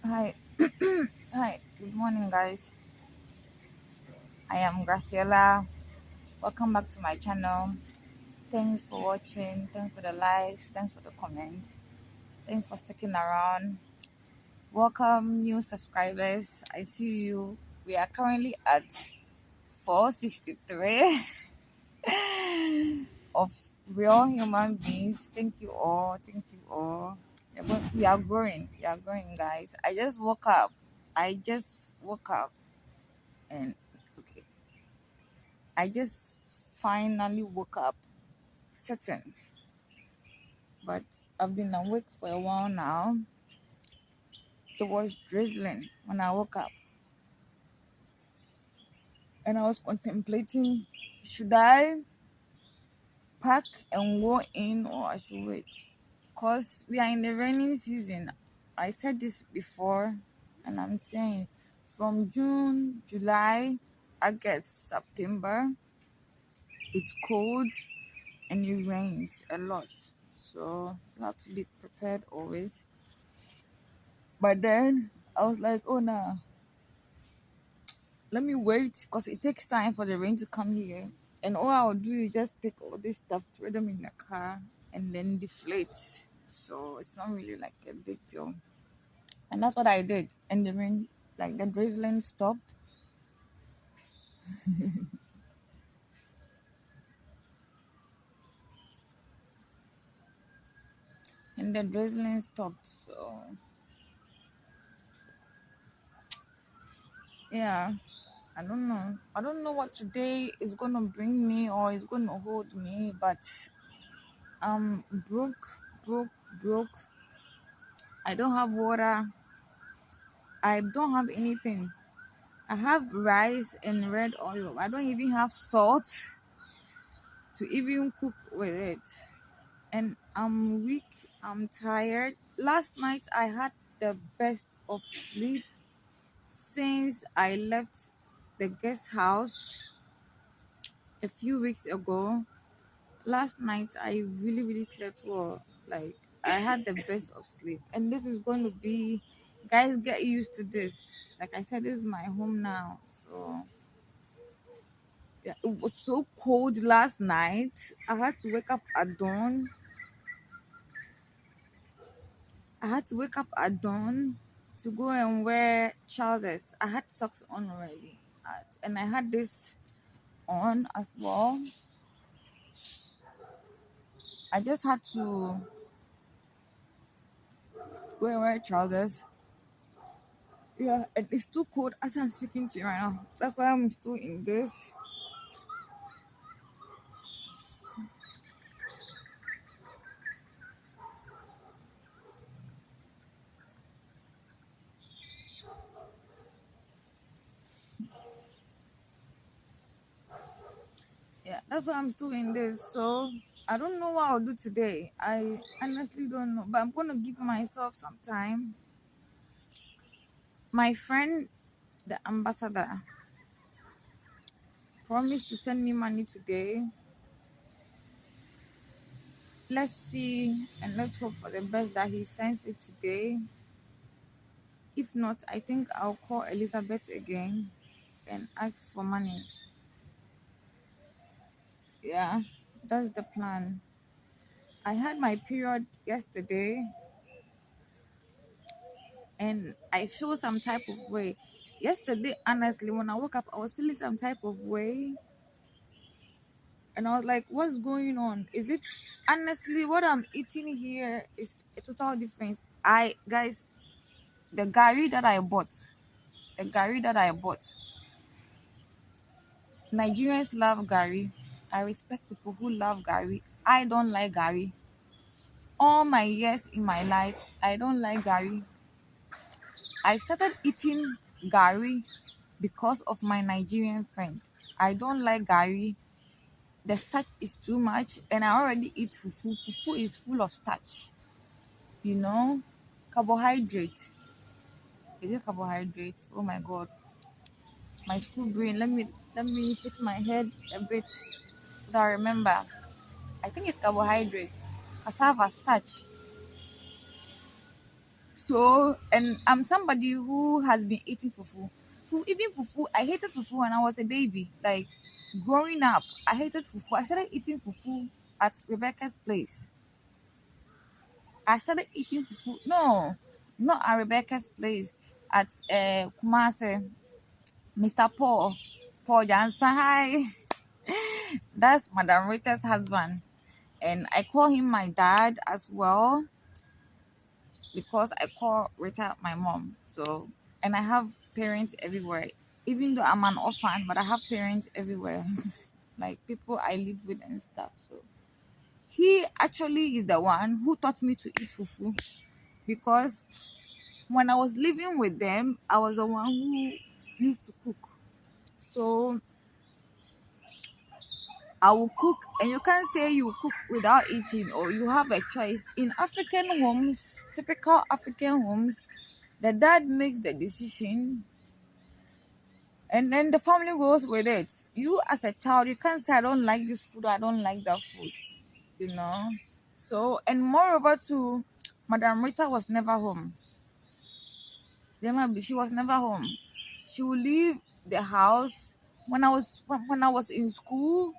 Hi, hi, good morning, guys. I am Graciela. Welcome back to my channel. Thanks for watching. Thanks for the likes. Thanks for the comments. Thanks for sticking around. Welcome, new subscribers. I see you. We are currently at 463 of real human beings. Thank you all. Thank you all. We are growing. We are growing, guys. I just woke up. And okay. I just finally woke up certain, but I've been awake for a while now. It was drizzling when I woke up, and I was contemplating, should I pack and go in or I should wait? Because we are in the rainy season. I said this before, and I'm saying from June, July, August, September, it's cold and it rains a lot. So you have to be prepared always. But then I was like, oh no, let me wait because it takes time for the rain to come here. And all I'll do is just pick all this stuff, throw them in the car, and then deflate. So it's not really like a big deal. And that's what I did. And the rain, like the drizzling stopped. And the drizzling stopped. So yeah, I don't know. I don't know what today is gonna bring me or is gonna hold me, but I'm broke, broke. I don't have water. I don't have anything. I have rice and red oil. I don't even have salt to even cook with it. And I'm weak. I'm tired. Last night I had the best of sleep since I left the guest house a few weeks ago. Last night I really, really slept well. Like I had the best of sleep. And this is going to be, guys, get used to this. Like I said, this is my home now. So yeah, it was so cold last night. I had to wake up at dawn. I had to wake up at dawn to go and wear trousers. I had socks on already. And I had this on as well. I just had to go and wear trousers. Yeah, and it's too cold as I'm speaking to you right now. That's why I'm still in this. Yeah, that's why I'm still in this. So I don't know what I'll do today. I honestly don't know. But I'm gonna give myself some time. My friend, the ambassador, promised to send me money today. Let's see and let's hope for the best that he sends it today. If not, I think I'll call Elizabeth again and ask for money. Yeah, that's the plan. I had my period yesterday and I feel some type of way. Yesterday, honestly, when I woke up, I was feeling some type of way. And I was like, what's going on? Is it honestly what I'm eating here is a total difference? Guys, the gari that I bought, the gari that I bought, Nigerians love gari. I respect people who love gari. I don't like gari. All my years in my life, I don't like gari. I started eating gari because of my Nigerian friend. I don't like gari. The starch is too much, and I already eat fufu. Fufu is full of starch. You know, carbohydrate. Is it carbohydrate? Oh my god, my school brain. Let me hit my head a bit so that I remember. I think it's carbohydrate, cassava starch. So, and I'm somebody who has been eating fufu. Even fufu, I hated fufu when I was a baby. Like growing up, I hated fufu. I started eating fufu at Rebecca's place. I started eating fufu. No, not at Rebecca's place. At Kumase, Mr. Paul Jansen. Hi, that's Madam Rita's husband, and I call him my dad as well because I call Rita my mom. So, and I have parents everywhere. Even though I'm an orphan, but I have parents everywhere, like people I live with and stuff. So he actually is the one who taught me to eat fufu because when I was living with them, I was the one who used to cook. So I will cook, and you can't say you cook without eating or you have a choice. In African homes, typical African homes, the dad makes the decision and then the family goes with it. You as a child, you can't say I don't like this food, I don't like that food, you know. So and moreover too, Madam Rita was never home. She was never home. She would leave the house when I was in school.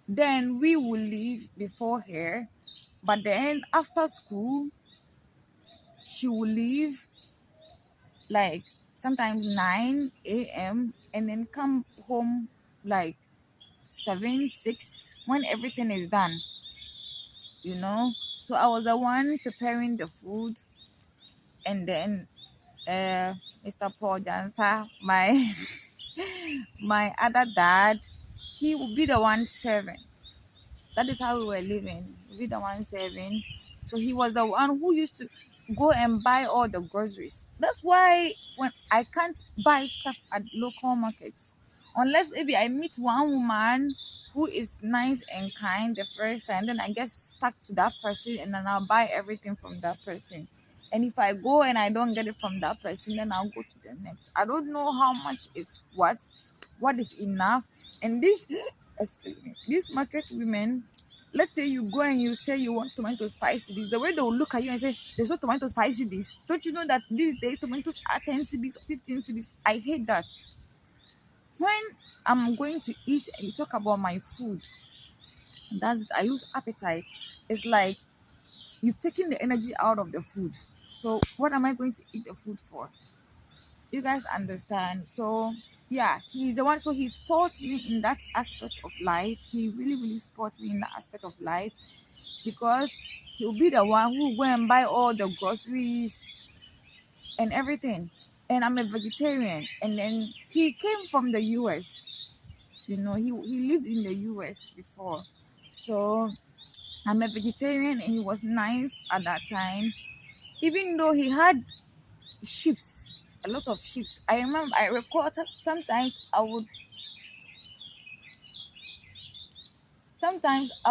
Then we would leave before her, but then after school, she would leave like sometimes 9 a.m. and then come home like 7, 6 when everything is done, you know. So I was the one preparing the food, and then Mr. Paul Jansa, my my other dad, he would be the one serving. That is how we were living. He'd be the one serving. So he was the one who used to go and buy all the groceries. That's why when I can't buy stuff at local markets, unless maybe I meet one woman who is nice and kind the first time, then I get stuck to that person and then I'll buy everything from that person. And if I go and I don't get it from that person, then I'll go to the next. I don't know how much is what is enough. And this, excuse me, these market women, let's say you go and you say you want tomatoes 5 cedis, the way they will look at you and say, there's no tomatoes 5 cedis. Don't you know that these days tomatoes are 10 cedis or 15 cedis? I hate that. When I'm going to eat and you talk about my food, that's it. I lose appetite. It's like you've taken the energy out of the food. So what am I going to eat the food for? You guys understand? So yeah, he's the one. So he supports me in that aspect of life. He really, really supports me in that aspect of life because he'll be the one who will go and buy all the groceries and everything. And I'm a vegetarian. And then he came from the US. You know, he lived in the US before. So I'm a vegetarian and he was nice at that time. Even though he had sheep, a lot of sheep. I recall that sometimes I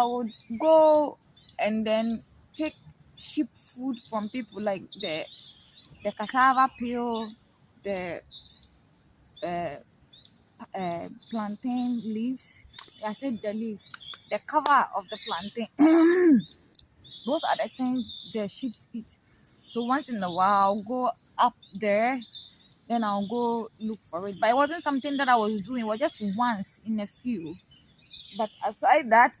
would go and then take sheep food from people like the cassava peel, the uh, plantain leaves. I said the leaves, the cover of the plantain. Those are the things the sheep eat. So once in a while, I'll go up there, then I'll go look for it. But it wasn't something that I was doing. It was just once in a few. But aside that,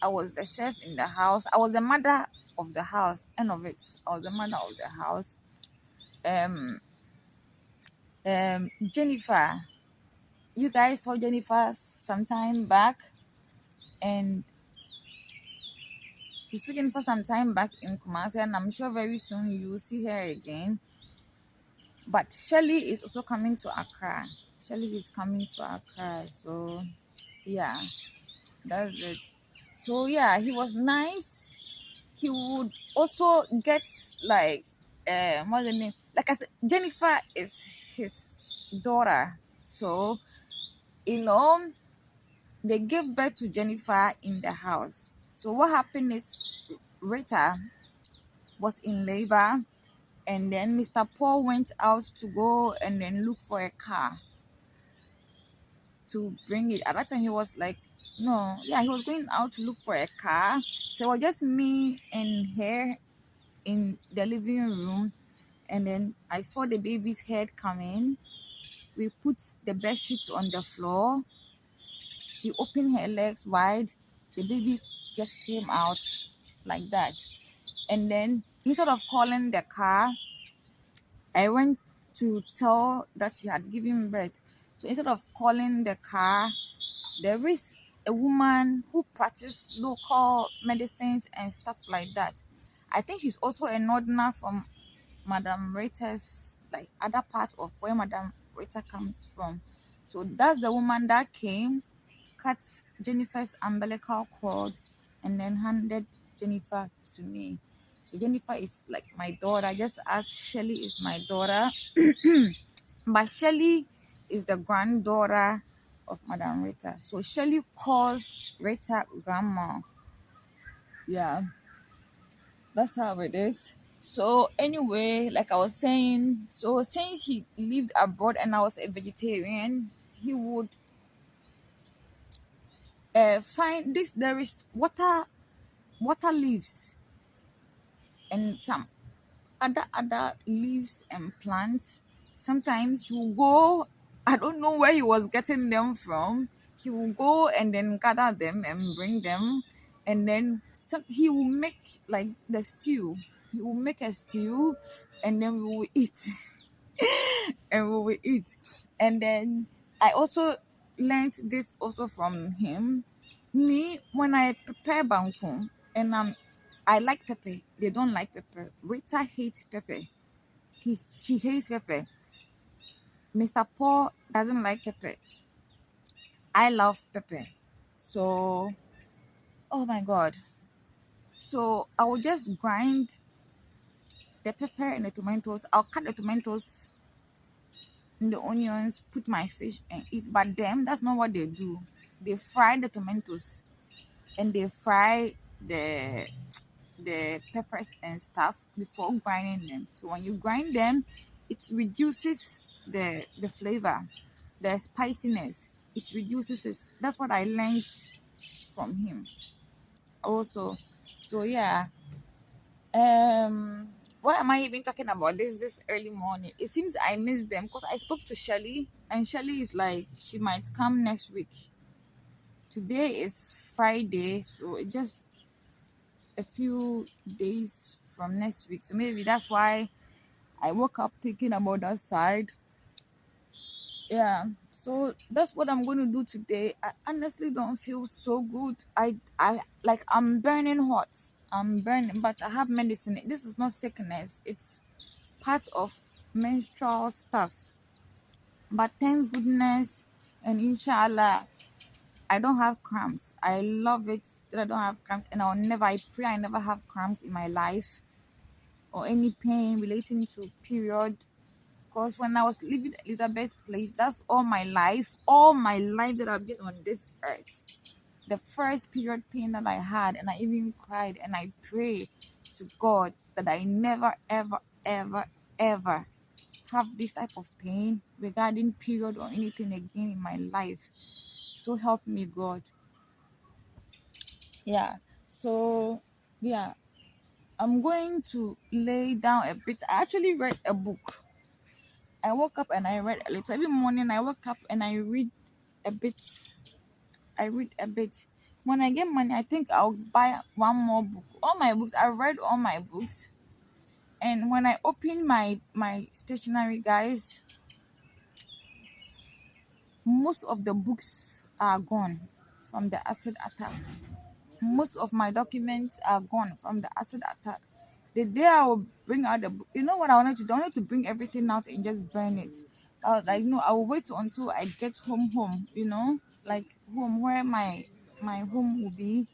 I was the chef in the house. I was the mother of the house. End of it. I was the mother of the house. Um, Jennifer, you guys saw Jennifer some time back, and you took Jennifer some time back in Kumasi, and I'm sure very soon you will see her again. But Shelly is also coming to Accra. Shelly is coming to Accra, so yeah, that's it. So yeah, he was nice. He would also get like what's the name? Like I said, Jennifer is his daughter. So you know, they gave birth to Jennifer in the house. So what happened is Rita was in labor, and then Mr. Paul went out to go and then look for a car to bring it. At that time, he was like, no, yeah, he was going out to look for a car. So it was just me and her in the living room. and then I saw the baby's head coming. We put the bed sheets on the floor. She opened her legs wide. The baby just came out like that. And then instead of calling the car, I went to tell that she had given birth. So instead of calling the car, there is a woman who practices local medicines and stuff like that. I think she's also a northerner from Madam Rita's, like other part of where Madam Rita comes from. So that's the woman that came, cut Jennifer's umbilical cord, and then handed Jennifer to me. So Jennifer is like my daughter, just as Shelly is my daughter. But Shelly is the granddaughter of Madam Rita. So Shelly calls Rita grandma. Yeah, that's how it is. So anyway, like I was saying, so since he lived abroad and I was a vegetarian, he would find this. There is water leaves and some other leaves and plants. Sometimes he will go, I don't know where he was getting them from. He will go and then gather them and bring them, and then he will make like the stew. He will make a stew, and then we will eat. And we will eat. And then I also learned this also from him. Me, when I prepare banku, and I like pepper. They don't like pepper. Rita hates pepper. She hates pepper. Mr. Paul doesn't like pepper. I love pepper. So, oh my God. So I will just grind the pepper and the tomatoes. I'll cut the tomatoes and the onions, put my fish and eat. But them, that's not what they do. They fry the tomatoes and they fry the peppers and stuff before grinding them. So when you grind them, it reduces the flavor, the spiciness. It reduces it. That's what I learned from him also. So yeah. Why am I even talking about this early morning? It seems I missed them because I spoke to Shelly, and Shelly is like she might come next week. Today is Friday, so it just a few days from next week. So maybe that's why I woke up thinking about that side. Yeah. So that's what I'm going to do today. I honestly don't feel so good. I like I'm burning hot. I'm burning, but I have medicine. This is not sickness. It's part of menstrual stuff. But thank goodness and inshallah, I don't have cramps. I love it that I don't have cramps, and I pray I never have cramps in my life or any pain relating to period. Because when I was living Elizabeth's place, that's all my life that I've been on this earth. The first period pain that I had, and I even cried and I pray to God that I never, ever, ever, ever have this type of pain regarding period or anything again in my life. So help me, God. Yeah. So, yeah, I'm going to lay down a bit. I actually read a book. I woke up and I read a little. Every morning I wake up and I read a bit. I read a bit. When I get money, I think I'll buy one more book. All my books, I read all my books. And when I open my stationery, guys, most of the books are gone from the acid attack. Most of my documents are gone from the acid attack. The day I will bring out the book, you know what I wanted to do? I wanted to bring everything out and just burn it. I was like, no, I will wait until I get home, like home where my home will be.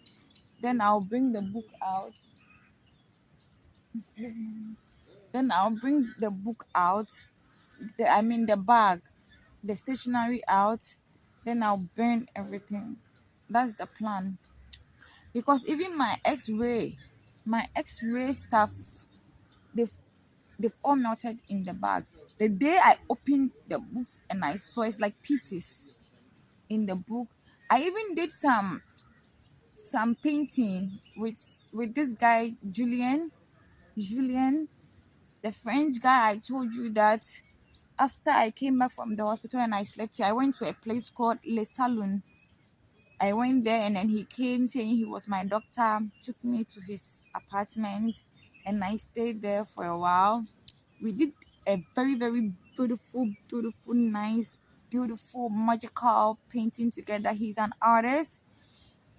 Then I'll bring the book out. Then I'll bring the book out. The bag, the stationery out. Then I'll burn everything. That's the plan. Because even my X-ray stuff, they've they've all melted in the bag. The day I opened the books and I saw it's like pieces in the book. I even did some painting with this guy Julian. The French guy I told you that after I came back from the hospital and I slept here, I went to a place called Le Salon. I went there and then he came saying he was my doctor, took me to his apartment, and I stayed there for a while. We did a very, very beautiful, beautiful, nice, beautiful, magical painting together. He's an artist,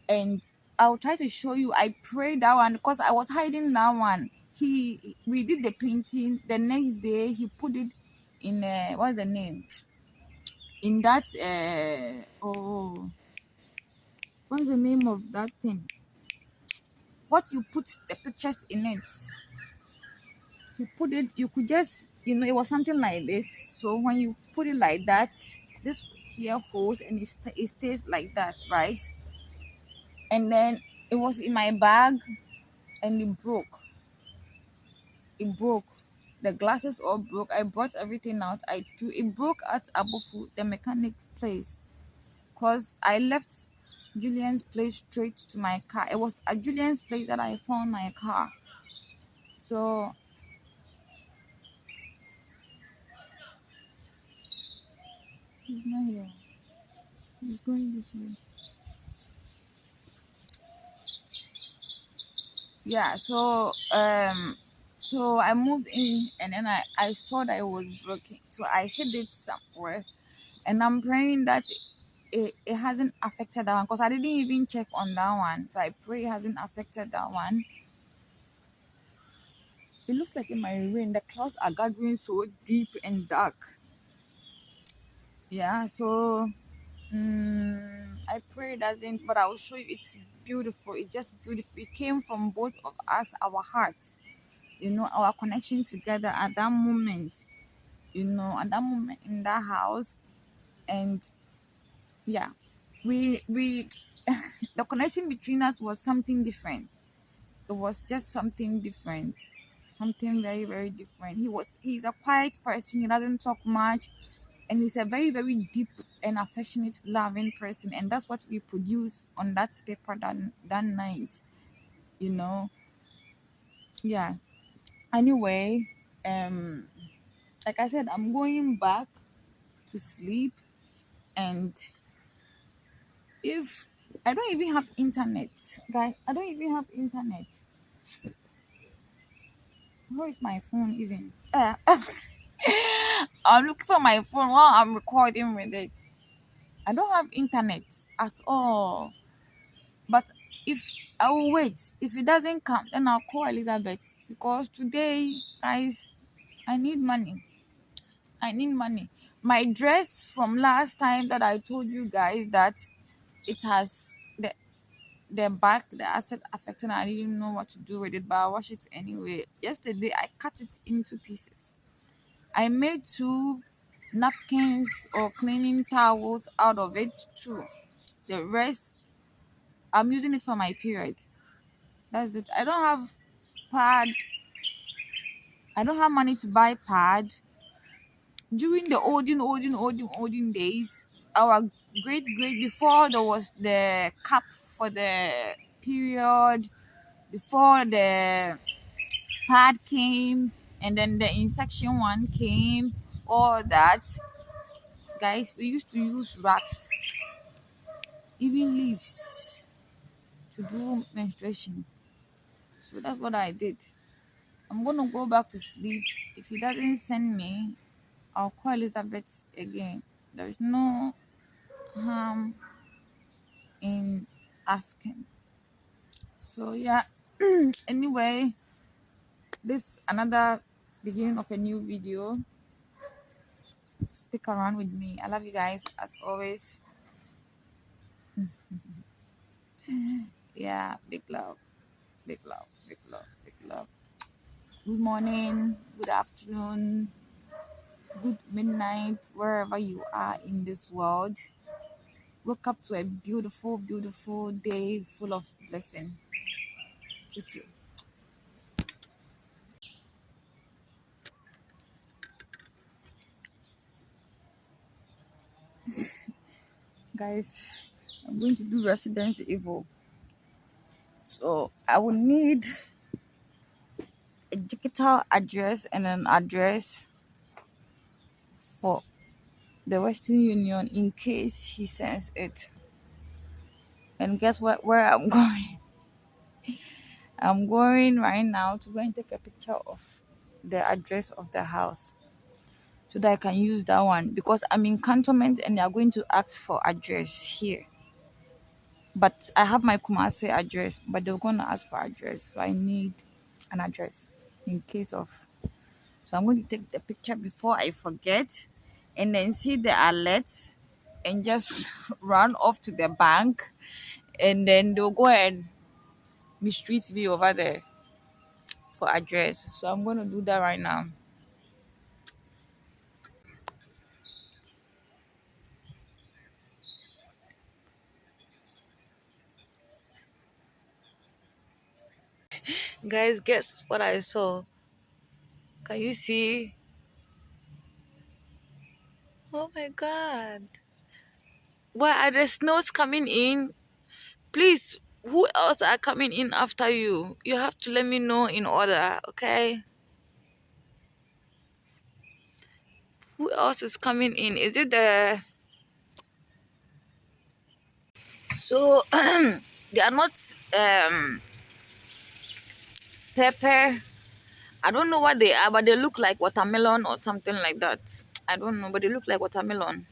and I'll try to show you. I prayed that one because I was hiding that one. We did the painting. The next day he put it in what's the name? In that what's the name of that thing? What you put the pictures in it. You put it, you could just, it was something like this. So when you put it like that, this here holds and it stays like that, right? And then it was in my bag and it broke. It broke. The glasses all broke. I brought everything out. I threw it broke at Abofu, the mechanic place. Because I left Julian's place straight to my car. It was at Julian's place that I found my car. So he's not here. He's going this way. Yeah, so I moved in and then I saw that it was broken. So I hid it somewhere. And I'm praying that it hasn't affected that one because I didn't even check on that one. So I pray it hasn't affected that one. It looks like in my rain, the clouds are gathering so deep and dark. Yeah, so I pray it doesn't, but I'll show you it's beautiful. It's just beautiful. It came from both of us, our hearts, our connection together at that moment, at that moment in that house. And yeah, we the connection between us was something different. It was just something different, something very, very different. He's a quiet person. He doesn't talk much, and he's a very, very deep and affectionate, loving person. And that's what we produce on that paper that night. You know, yeah. Anyway, like I said, I'm going back to sleep, and if I don't even have internet, guys, I don't even have internet. Where is my phone even? I'm looking for my phone while I'm recording with it. I don't have internet at all. But if I will wait, if it doesn't come, then I'll call Elizabeth because today, guys, I need money. I need money. My dress from last time that I told you guys that it has the back, the acid affecting. I didn't know what to do with it, but I wash it anyway. Yesterday, I cut it into pieces. I made two napkins or cleaning towels out of it too. The rest, I'm using it for my period. That's it. I don't have pad. I don't have money to buy pad. During the olden days, our great before there was the cap for the period, before the pad came, and then the insection one came, all that. Guys, we used to use racks, even leaves, to do menstruation. So that's what I did. I'm gonna go back to sleep. If he doesn't send me, I'll call Elizabeth again. There's no harm in asking. So yeah. Anyway, this another beginning of a new video. Stick around with me. I love you guys as always. Yeah, big love, big love, big love, big love. Good morning, good afternoon, good midnight, wherever you are in this world. Wake up to a beautiful, beautiful day full of blessing. Kiss you. Guys, I'm going to do Resident Evil. So I will need a digital address and an address for the Western Union in case he sends it. And guess what? Where I'm going? I'm going right now to go and take a picture of the address of the house so that I can use that one because I'm in cantonment and they are going to ask for address here. But I have my Kumasi address, but they're going to ask for address, so I need an address in case of. So I'm going to take the picture before I forget, and then see the alert, and just run off to the bank, and then they'll go and mistreat me over there for address. So I'm going to do that right now. Guys, guess what I saw? Can you see? Oh my god. Why are the snows coming in? Please, who else are coming in after you? You have to let me know in order, okay? Who else is coming in? Is it the so they are not pepper. I don't know what they are, but they look like watermelon or something like that. I don't know, but they look like watermelon.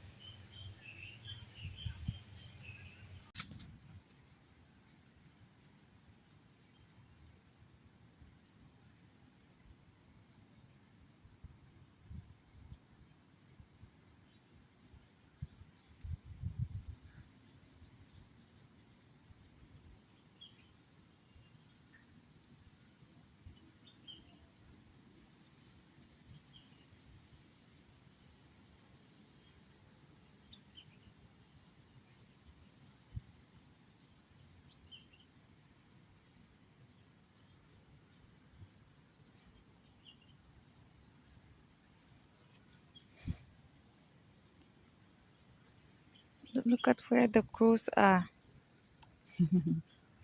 Look at where the crows are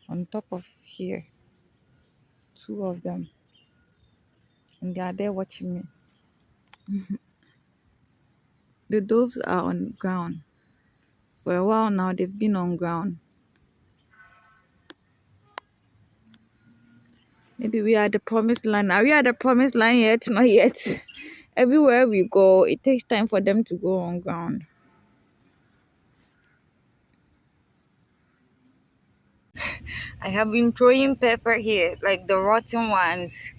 on top of here. Two of them. And they are there watching me. The doves are on ground. For a while now, they've been on ground. Maybe we are the promised land. Are we at the promised land yet? Not yet. Everywhere we go, it takes time for them to go on ground. I have been throwing pepper here, like the rotten ones.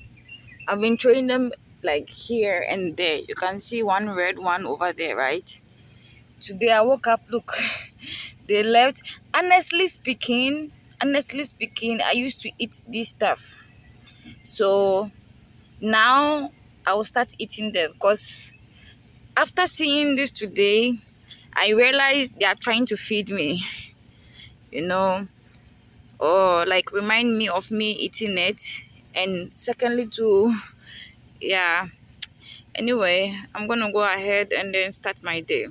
I've been throwing them like here and there. You can see one red one over there, right? Today I woke up, look, they left. Honestly speaking, I used to eat this stuff. So now I will start eating them because after seeing this today, I realized they are trying to feed me, you know, or like remind me of me eating it. And secondly, too, yeah. Anyway, I'm gonna go ahead and then start my day.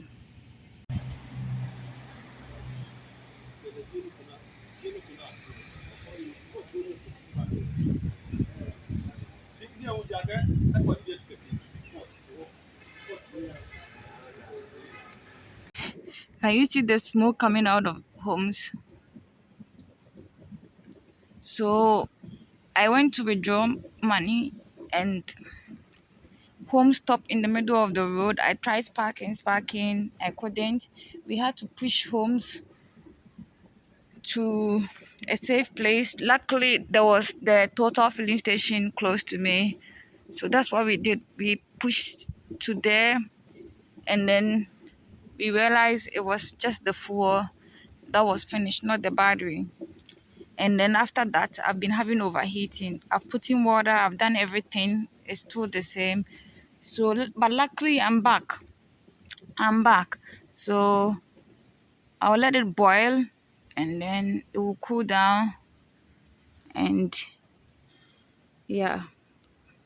Can you see the smoke coming out of homes? So I went to withdraw money and home stopped in the middle of the road. I tried sparking, I couldn't. We had to push homes to a safe place. Luckily, there was the total filling station close to me. So that's what we did. We pushed to there and then we realized it was just the fuel that was finished, not the battery. And then after that, I've been having overheating. I've put in water, I've done everything. It's still the same. So, but luckily, I'm back. I'm back. So, I'll let it boil and then it will cool down. And yeah,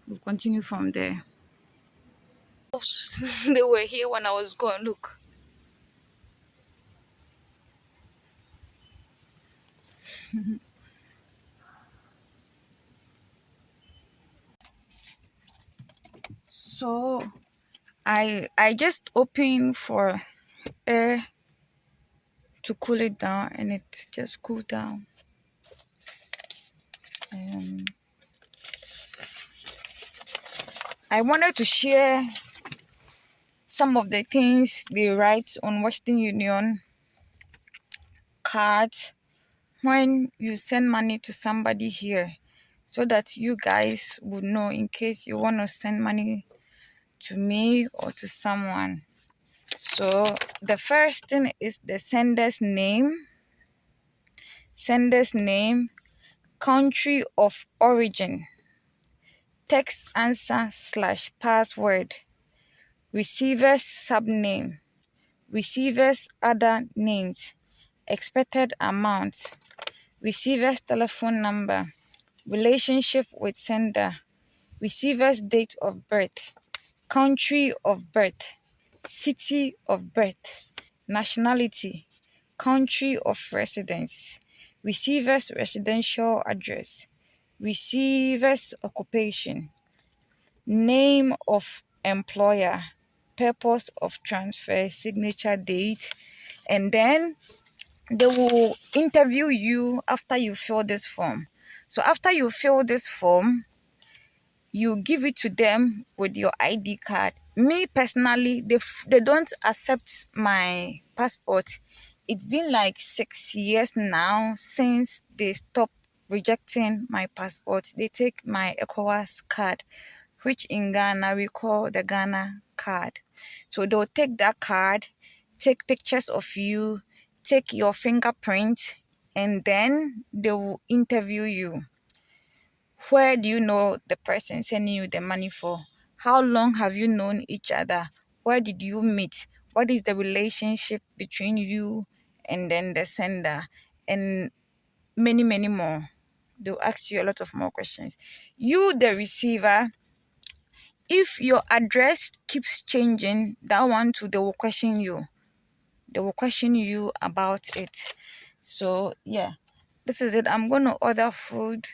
we'll continue from there. They were here when I was going. Look. So I just open for air to cool it down, and it just cooled down. Um, I wanted to share some of the things they write on Western Union cards when you send money to somebody here, so that you guys would know in case you want to send money to me or to someone. So the first thing is the sender's name, country of origin, text answer slash password, receiver's subname, receiver's other names, expected amount, receiver's telephone number, relationship with sender, receiver's date of birth, country of birth, city of birth, nationality, country of residence, receiver's residential address, receiver's occupation, name of employer, purpose of transfer, signature date, and then they will interview you after you fill this form. So after you fill this form, you give it to them with your ID card. Me personally, they don't accept my passport. It's been like 6 years now since they stopped rejecting my passport. They take my ECOWAS card, which in Ghana we call the Ghana card. So they'll take that card, take pictures of you, take your fingerprint, and then they will interview you. Where do you know the person sending you the money for? How long have you known each other? Where did you meet? What is the relationship between you and then the sender? And many, many more. They'll ask you a lot of more questions. You, the receiver, if your address keeps changing, that one too, they will question you. They will question you about it. So yeah, this is it. I'm gonna order food,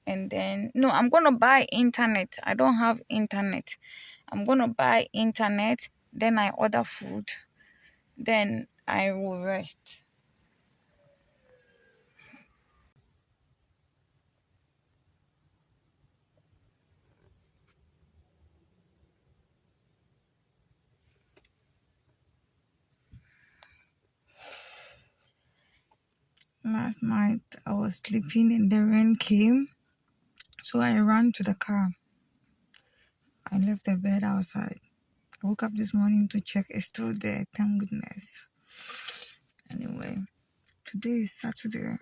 and then no, I'm gonna buy internet. I don't have internet. I'm gonna buy internet, then I order food, then I will rest. Last night I was sleeping and the rain came, so I ran to the car. I left the bed outside. I woke up this morning to check, it's still there. Thank goodness. Anyway, today is Saturday.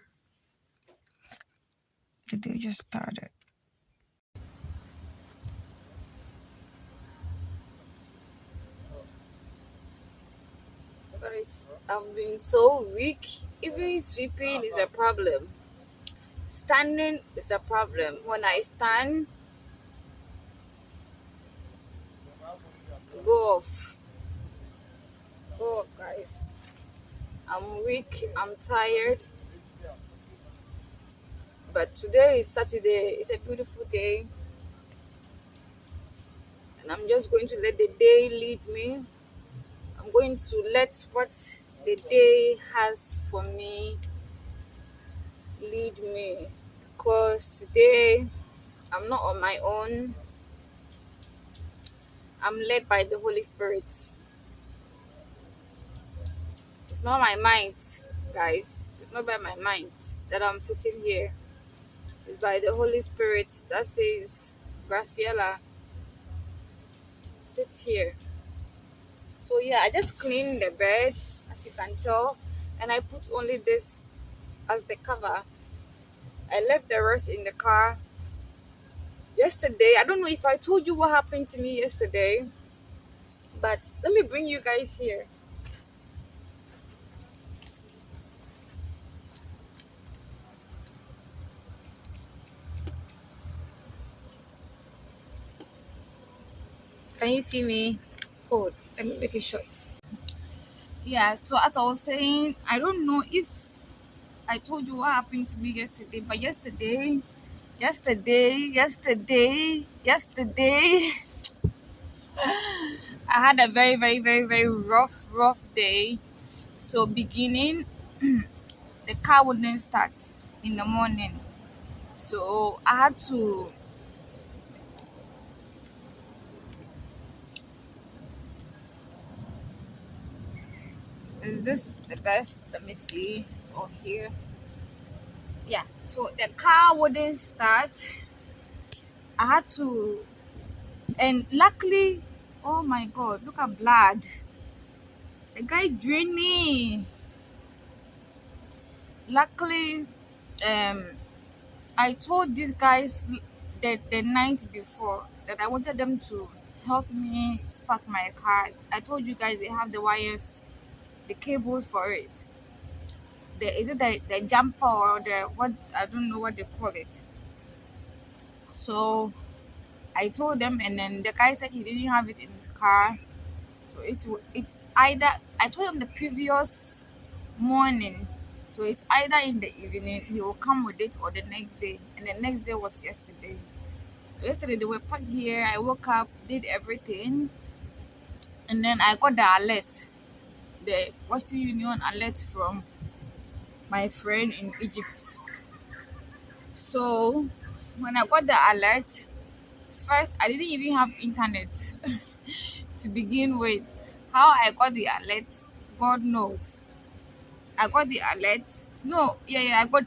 The day just started. Guys, I've been so weak. Even sweeping is a problem. Standing is a problem. When I stand, go off. Go off, guys. I'm weak. I'm tired. But today is Saturday. It's a beautiful day. And I'm just going to let the day lead me. I'm going to let what the day has for me lead me. Because today I'm not on my own. I'm led by the Holy Spirit. It's not my mind, guys. It's not by my mind that I'm sitting here. It's by the Holy Spirit that says, Graciela, sit here. So yeah, I just cleaned the bed, as you can tell, and I put only this as the cover. I left the rest in the car. Yesterday, I don't know if I told you what happened to me yesterday, but let me bring you guys here. Can you see me? Hold, let me make it short. Yeah, so as I was saying, I don't know if I told you what happened to me yesterday, but yesterday, I had a very, very, very, very rough day. So beginning, the car wouldn't start in the morning. So I had to. Is this the best? Let me see. Oh, here. Yeah. So the car wouldn't start. I had to, and luckily, oh my God, look at blood. The guy drained me. Luckily, um, I told these guys the night before that I wanted them to help me spark my car. I told you guys they have the wires, the cables for it. Is it the jumper or the what? I don't know what they call it. So I told them, and then the guy said he didn't have it in his car. So it's either I told him the previous morning. So it's either in the evening he will come with it or the next day. And the next day was yesterday. Yesterday they were packed here. I woke up, did everything, and then I got the alert, the Western Union alert from my friend in Egypt. So when I got the alert, first I didn't even have internet to begin with. How I got the alert, God knows. I got the alert. No, yeah, I got.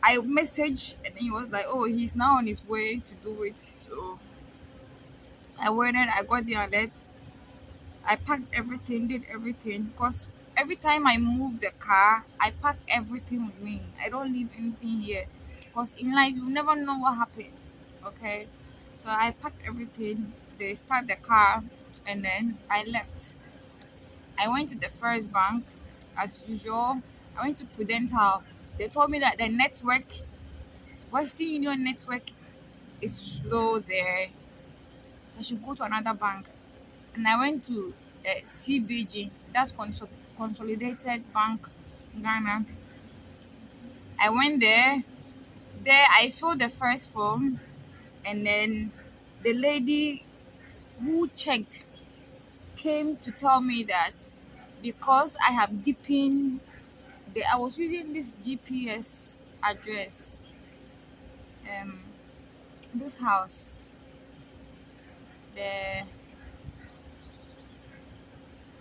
I messaged and he was like, "Oh, he's now on his way to do it." So I waited. I got the alert. I packed everything, did everything. Cause every time I move the car, I pack everything with me. I don't leave anything here. Cause in life you never know what happened. Okay, so I packed everything. They start the car, and then I left. I went to the first bank, as usual. I went to Prudential. They told me that the network, Western Union network, is slow there. I should go to another bank. And I went to CBG, that's Consolidated Bank Ghana. I went there. There, I filled the first form, and then the lady who checked came to tell me that because I have deepened I was using this GPS address, um, this house, the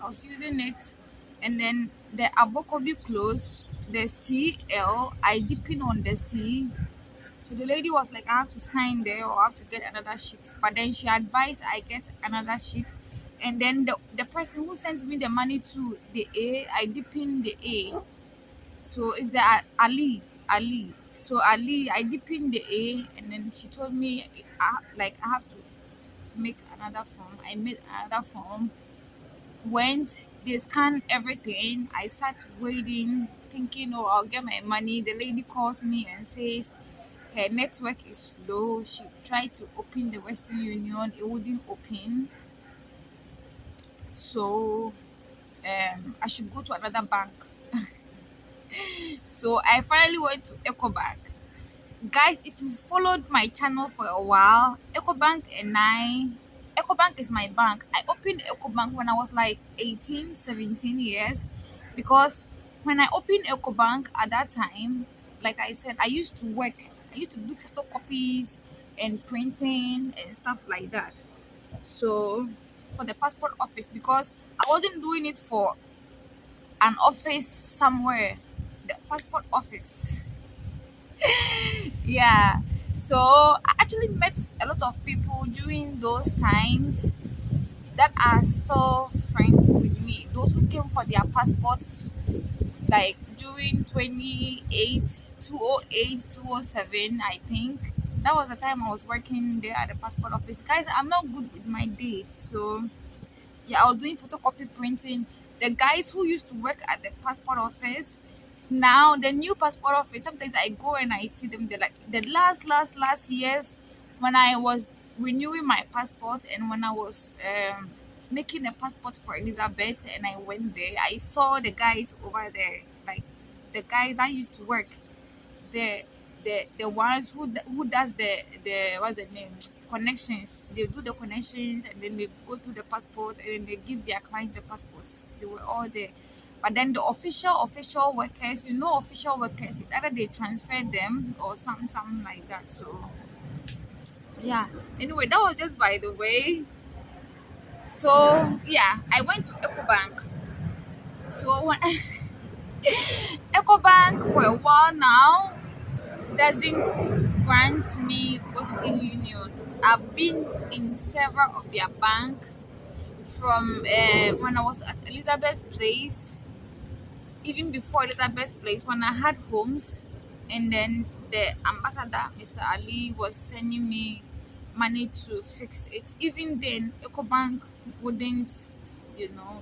I was using it, and then the Abokobi close, the CL, I deepen on the C. So the lady was like, I have to sign there or I have to get another sheet. But then she advised I get another sheet. And then the person who sent me the money to the A, I deepen the A. So it's the Ali. So Ali, I deepened the A, and then she told me, I have to make another form. I made another form. Went, they scanned everything. I sat waiting, thinking, oh, I'll get my money. The lady calls me and says her network is slow. She tried to open the Western Union, it wouldn't open. So I should go to another bank. So I finally went to EcoBank. Guys, if you followed my channel for a while, Ecobank is my bank. I opened Ecobank when I was like 18, 17 years, because when I opened Ecobank at that time, like I said, I used to work. I used to do photocopies and printing and stuff like that. So for the passport office, because I wasn't doing it for an office somewhere, the passport office. Yeah. So I actually met a lot of people during those times that are still friends with me. Those who came for their passports like during 2007, I think. That was the time I was working there at the passport office. Guys, I'm not good with my dates. So yeah, I was doing photocopy printing. The guys who used to work at the passport office, now the new passport office, sometimes I go and I see them. They're like the last years when I was renewing my passport, and when I was making a passport for Elizabeth, and I went there, I saw the guys over there, like the guys that used to work, the the ones who does the what's the name, connections. They do the connections and then they go through the passport and then they give their clients the passports. They were all there. But then the official workers, official workers, it's either they transfer them or something like that. So yeah. Anyway, that was just by the way. So yeah, I went to EcoBank. So when EcoBank for a while now doesn't grant me Western Union. I've been in several of their banks from when I was at Elizabeth's place, even before Elizabeth's place, when I had homes, and then the ambassador, Mr. Ali, was sending me money to fix it. Even then, EcoBank wouldn't,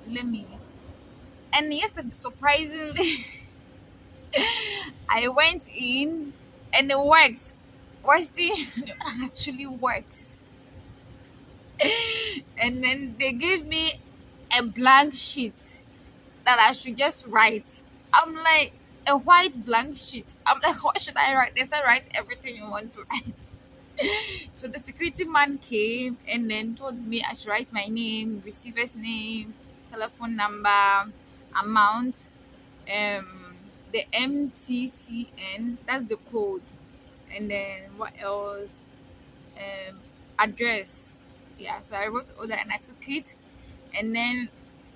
let me. And yesterday, surprisingly, I went in and it works. Westy actually works. And then they gave me a blank sheet that I should just write. I'm like, a white blank sheet. I'm like, what should I write? They said, write everything you want to write. So the security man came and then told me I should write my name, receiver's name, telephone number, amount, the MTCN, that's the code, and then what else? Um, Address. Yeah, so I wrote all that and I took it, and then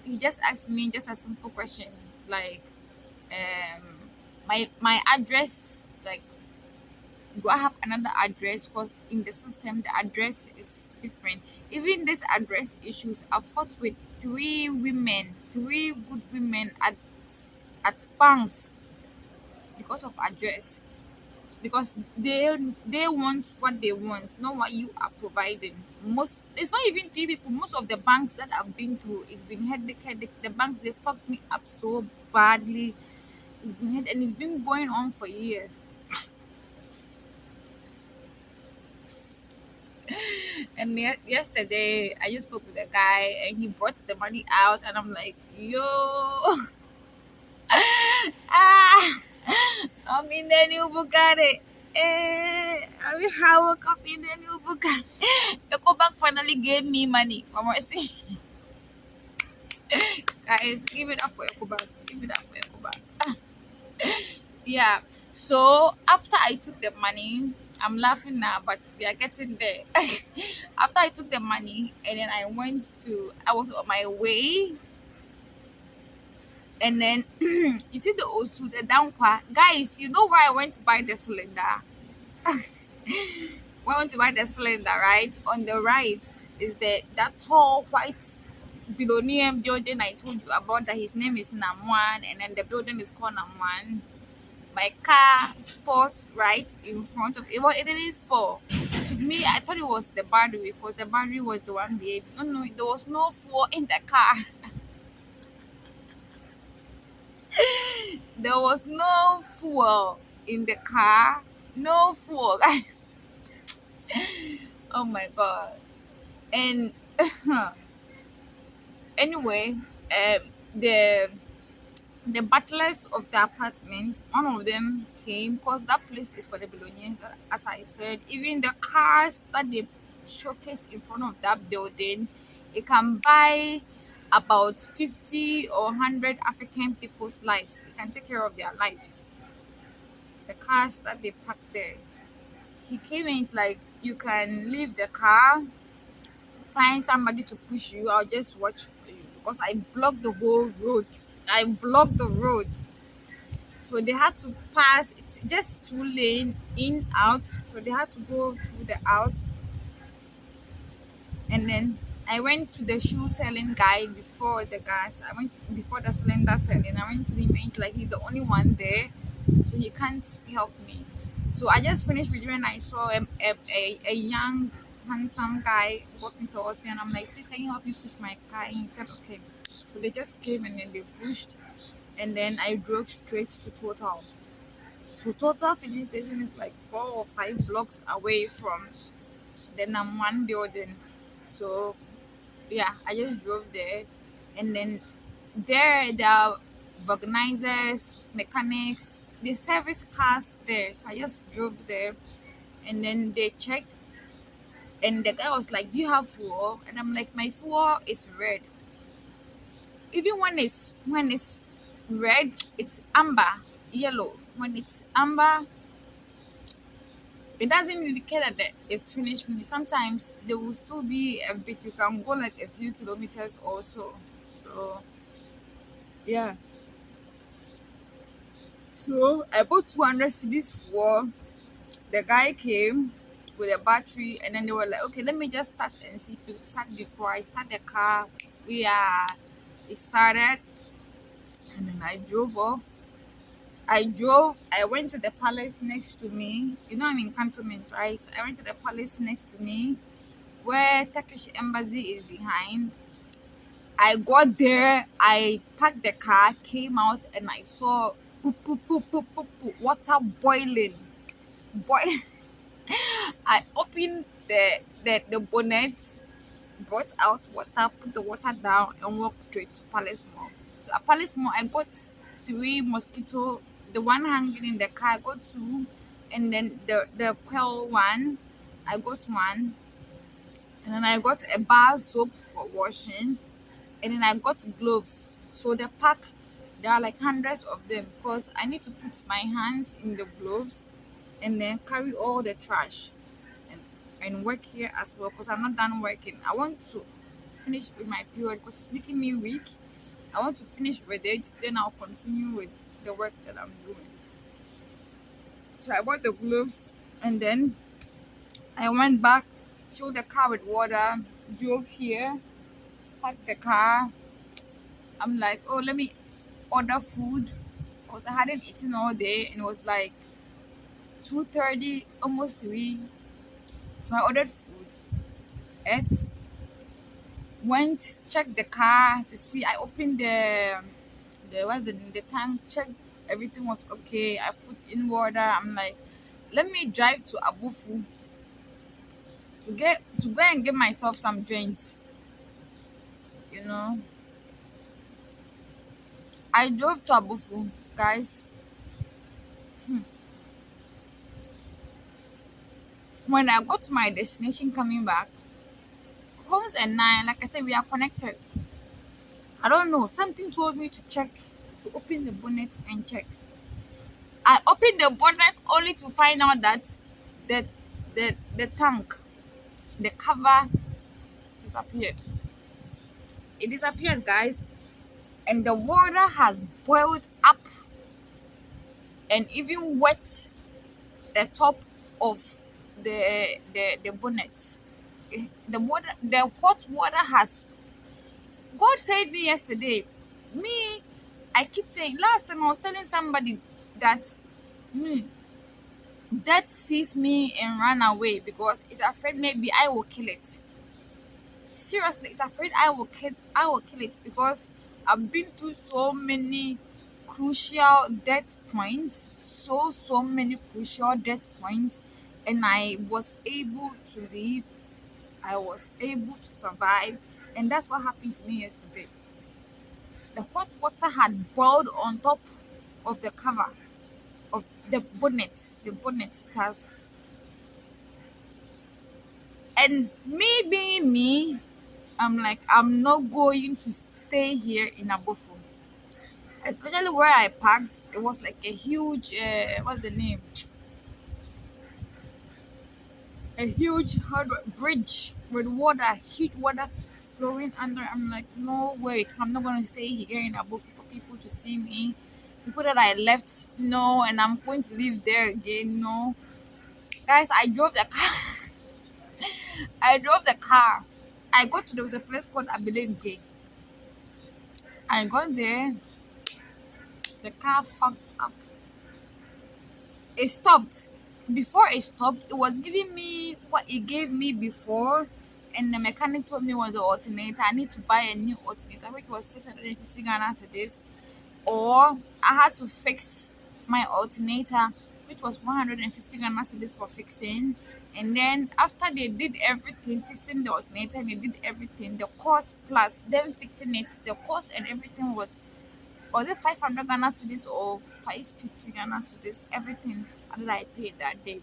he just asked me just a simple question like, um, my address, like, do I have another address? Because in the system, the address is different. Even this address issues, I fought with three good women at banks because of address. Because they want what they want, not what you are providing. Most it's not even three people. Most of the banks that I've been through, it's been headache. The banks, they fucked me up so badly. It's been and it's been going on for years. And yesterday, I just spoke with a guy, and he brought the money out, and I'm like, yo, ah, I'm in the new Bugatti. I woke up in the new Bugatti. EcoBank finally gave me money. Mama, see, guys, give it up for EcoBank. Give it up for EcoBank. Yeah. So after I took the money, I'm laughing now, but we are getting there. After I took the money, and then I was on my way, and then you see the Osu, the Dankwa. Guys, you know where I went to buy the cylinder? When I went to buy the cylinder, right? On the right is that tall white billionaire building I told you about, that his name is Namwan, and then the building is called Namwan. My car sport right in front of it. Well, it didn't sport. To me, I thought it was the battery, because the battery was the one behaving. No, there was no fuel in the car. There was no fuel in the car. No fuel. Oh my god. And anyway, the butlers of the apartment, one of them came, because that place is for the billionaires, as I said. Even the cars that they showcase in front of that building, it can buy about 50 or 100 African people's lives. It can take care of their lives. The cars that they park there. He came and he's like, you can leave the car, find somebody to push you. I'll just watch for you, because I blocked the whole road. I blocked the road. So they had to pass. It's just 2 lane in out. So they had to go through the out. And then I went to the shoe selling guy before the guys. I went before the cylinder selling. I went to him and he's like, he's the only one there, so he can't help me. So I just finished with him and I saw a young, handsome guy walking towards me, and I'm like, please, can you help me push my car? And he said, okay. So they just came and then they pushed, and then I drove straight to Total. So Total filling station is like 4 or 5 blocks away from the Nam1 building. So yeah, I just drove there, and then there are organizers, mechanics, they service cars there. So I just drove there, and then they checked. And the guy was like, "Do you have fuel?" And I'm like, "My fuel is red." Even when it's red, it's amber, yellow. When it's amber, it doesn't indicate that it's finished. Sometimes there will still be a bit. You can go like a few kilometers or so. So yeah. So I bought 200 cedis for. The guy came with a battery, and then they were like, "Okay, let me just start and see if it start before I start the car." Yeah, it started, and then I drove off. I went to the palace next to me. You know, I'm in cantonment, right? So I went to the palace next to me where Turkish embassy is behind. I got there, I parked the car, came out, and I saw poop, poop, poop, poop, poop, poop, water boiling. Boy, I opened the bonnet, brought out water, put the water down, and walked straight to Palace Mall. So at Palace Mall, I got three mosquito. The one hanging in the car, I got two, and then the pearl one, I got one, and then I got a bar soap for washing, and then I got gloves. So the pack, there are like hundreds of them because I need to put my hands in the gloves and then carry all the trash and, and work here as well because I'm not done working. I want to finish with my period because it's making me weak. I want to finish with it, then I'll continue with the work that I'm doing. So I bought the gloves and then I went back, filled the car with water, drove here, parked the car. I'm like, oh, let me order food because I hadn't eaten all day and it was like 2:30, almost 3. So I ordered food, ate, went, checked the car to see. I opened the tank, checked everything was okay. I put in water. I'm like, let me drive to Abufu to go and get myself some drinks. You know, I drove to Abufu, guys. When I got to my destination coming back, Holmes and I, like I said, we are connected. I don't know. Something told me to check, to open the bonnet and check. I opened the bonnet only to find out that the the tank, the cover disappeared. It disappeared, guys, and the water has boiled up and even wet the top of the bonnet. The hot water has. God saved me yesterday. Me, I keep saying. Last time I was telling somebody that me death sees me and run away because it's afraid maybe I will kill it. Seriously, it's afraid I will kill it because I've been through so many crucial death points, so many crucial death points, and I was able to live. I was able to survive, and that's what happened to me yesterday. The hot water had boiled on top of the cover of the bonnet. The bonnet it has, and me being me, I'm like, I'm not going to stay here in Abofu. Especially where I parked, it was like a huge, what's the name? A huge hard bridge with water, huge water flowing under. I'm like, no way, I'm not going to stay here in Abofu for people to see me. People that I left, no, and I'm going to live there again, no. Guys, I drove the car. I drove the car. There was a place called Abilene. I got there, the car fucked up. It stopped. Before it stopped, it was giving me what it gave me before, and the mechanic told me was the alternator. I need to buy a new alternator, which was 650 Ghana cedis, or I had to fix my alternator, which was 150 Ghana cedis for fixing. And then after they did everything, fixing the alternator, they did everything, the cost plus them fixing it, the cost and everything was it 500 Ghana cedis or 550 Ghana cedis? Everything that I paid that day.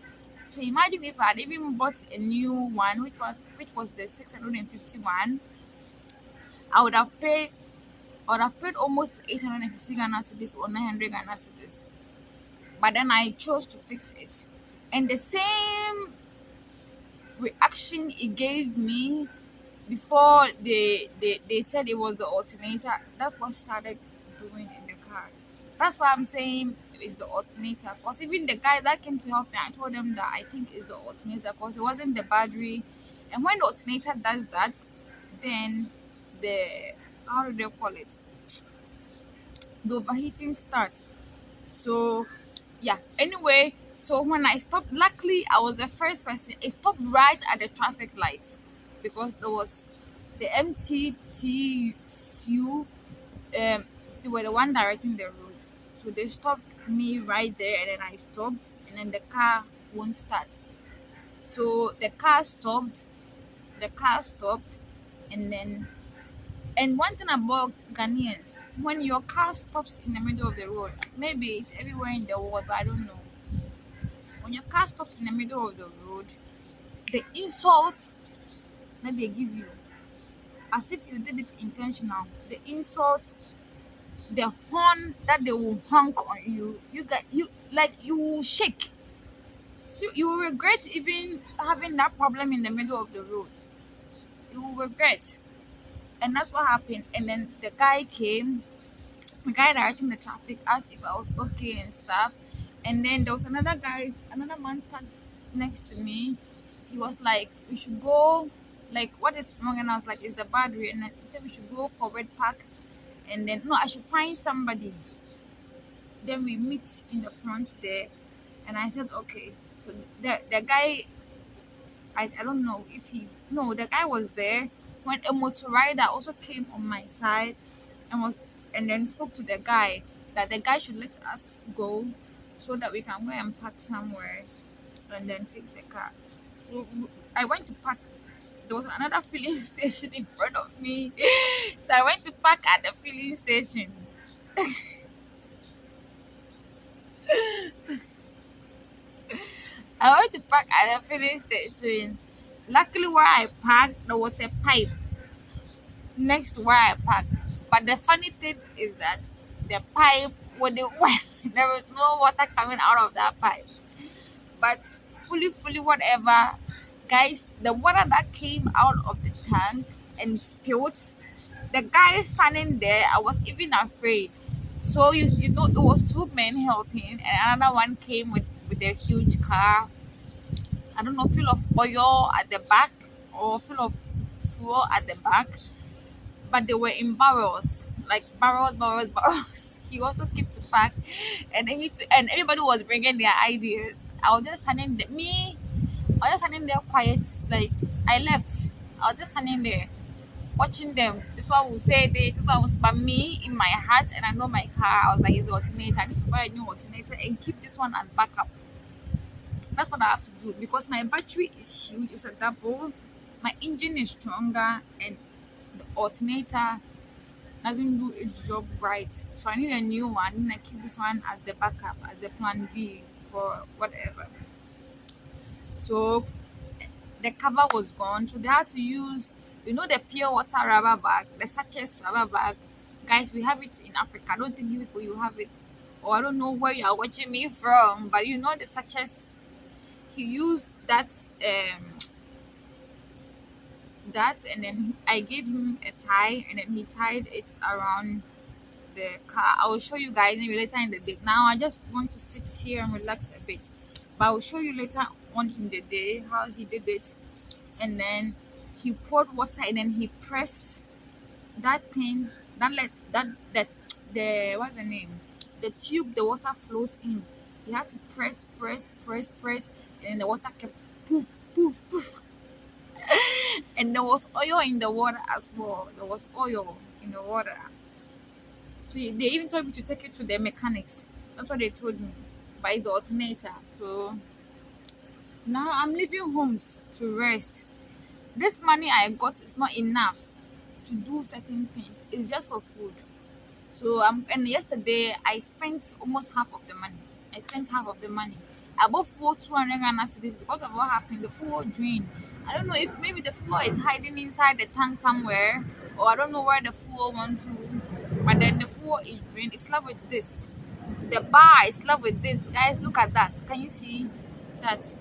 So imagine if I had even bought a new one, which was the 651, I would have paid I would have paid almost 850 Ghana cedis or 900 Ghana cedis. But then I chose to fix it. And the same reaction it gave me before they said it was the alternator, that's what started doing in the car. That's why I'm saying it's the alternator. Because even the guy that came to help me, I told them that I think it's the alternator because it wasn't the battery. And when the alternator does that, then the how do they call it? The overheating starts. So yeah. Anyway, so when I stopped, luckily I was the first person. It stopped right at the traffic lights because there was the MTTU. They were the one directing the road, so they stopped me right there, and then I stopped, and then the car won't start. So the car stopped. The car stopped, and then and one thing about Ghanaians, when your car stops in the middle of the road, maybe it's everywhere in the world, but I don't know. When your car stops in the middle of the road, the insults that they give you, as if you did it intentional, the insults, the horn that they will honk on you, you like you will shake. So you will regret even having that problem in the middle of the road. You will regret. And that's what happened. And then the guy directing the traffic asked if I was okay and stuff. And then there was another man parked next to me. He was like, we should go, like, what is wrong? And I was like, it's the battery. And then he said we should go forward park. And then, no, I should find somebody. Then we meet in the front there. And I said, okay. So the guy, I don't know if he, no, the guy was there when a motor rider also came on my side and was and then spoke to the guy that the guy should let us go so that we can go and park somewhere and then fix the car. So I went to park. There was another filling station in front of me, so I went to park at the filling station. I went to park at the filling station. Luckily, where I parked, there was a pipe next to where I parked. But the funny thing is that the pipe, when it went, there was no water coming out of that pipe. But fully whatever, guys, the water that came out of the tank and spilled, the guy standing there, I was even afraid. So you know it was two men helping and another one came with a huge car, I don't know, full of oil at the back or full of fuel at the back, but they were in barrels, like barrels. He also kept to pack, and and everybody was bringing their ideas. I was just standing there. I was just standing there quiet. Like I left. I was just standing there watching them. This one will say this. This one was but me in my heart, and I know my car. I was like, it's the alternator. I need to buy a new alternator and keep this one as backup. That's what I have to do because my battery is huge. It's a double. My engine is stronger, and the alternator doesn't do its job right. So I need a new one and I keep this one as the backup, as the plan B for whatever. So the cover was gone. So they had to use, the pure water rubber bag, the sachets rubber bag. Guys, we have it in Africa. I don't think you people you have it. Or I don't know where you are watching me from, but the sachets. He used that and then I gave him a tie and then he tied it around the car. I will show you guys maybe later in the day. Now I just want to sit here and relax a bit. But I will show you later on in the day how he did it. And then he poured water and then he pressed that thing that let that the what's the name? The tube the water flows in. He had to press, and the water kept poof, poof, poof. And there was oil in the water as well. There was oil in the water. So they even told me to take it to the mechanics. That's what they told me. By the alternator. So now I'm leaving homes to rest. This money I got is not enough to do certain things. It's just for food. So and yesterday I spent almost half of the money. I spent half of the money. I bought fuel 200 Ghana cedis because of what happened. The fuel drained. I don't know if maybe the fuel is hiding inside the tank somewhere, or I don't know where the fuel went to. But then the fuel is drained. It's love with this. The bar is love with this. Guys, look at that. Can you see that?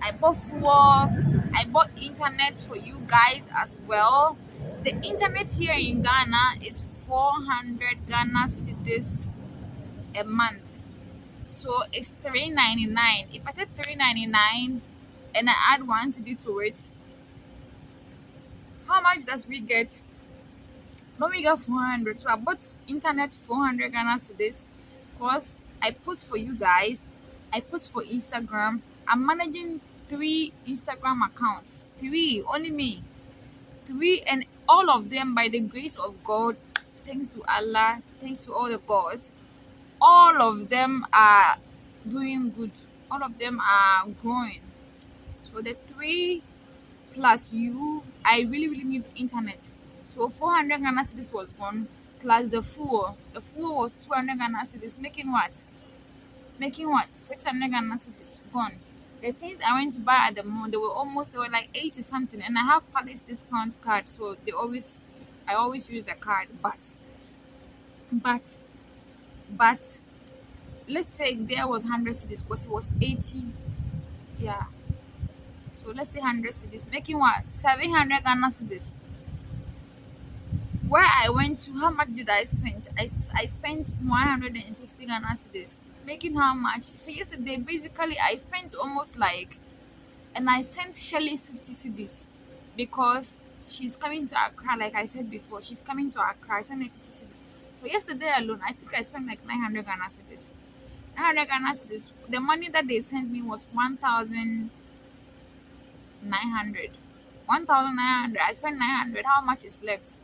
I bought fuel. I bought internet for you guys as well. The internet here in Ghana is 400 Ghana cedis a month. So it's 399. If I said 399 and I add one CD to it, how much does we get? Don't we get 400? So I bought internet 400 Ghana cedis because I post for you guys. I post for Instagram. I'm managing three Instagram accounts. Three, only me. Three, and all of them by the grace of God, thanks to Allah, thanks to all the gods, all of them are doing good. All of them are growing. So the three plus you, I really, really need internet. So 400 Ghana cedis was gone, plus the fuel. The fuel was 200 Ghana cedis, making what? Making what? 600 Ghana cedis gone. The things I went to buy at the mall, they were like 80 something, and I have Palace discount card, so I always use the card. But, but, let's say there was 100 cedis, because it was 80, yeah. So let's say 100 cedis, making what? 700 Ghana cedis. Where I went to, how much did I spend? I spent 160 Ghana cedis. Making how much? So yesterday, basically, I spent almost like, and I sent Shelly 50 cedis because she's coming to Accra, like I said before. She's coming to Accra. I sent her 50 cedis. So yesterday alone, I think I spent like 900 Ghana cedis. 900 Ghana cedis. The money that they sent me was 1,900. 1,900. I spent 900. How much is left?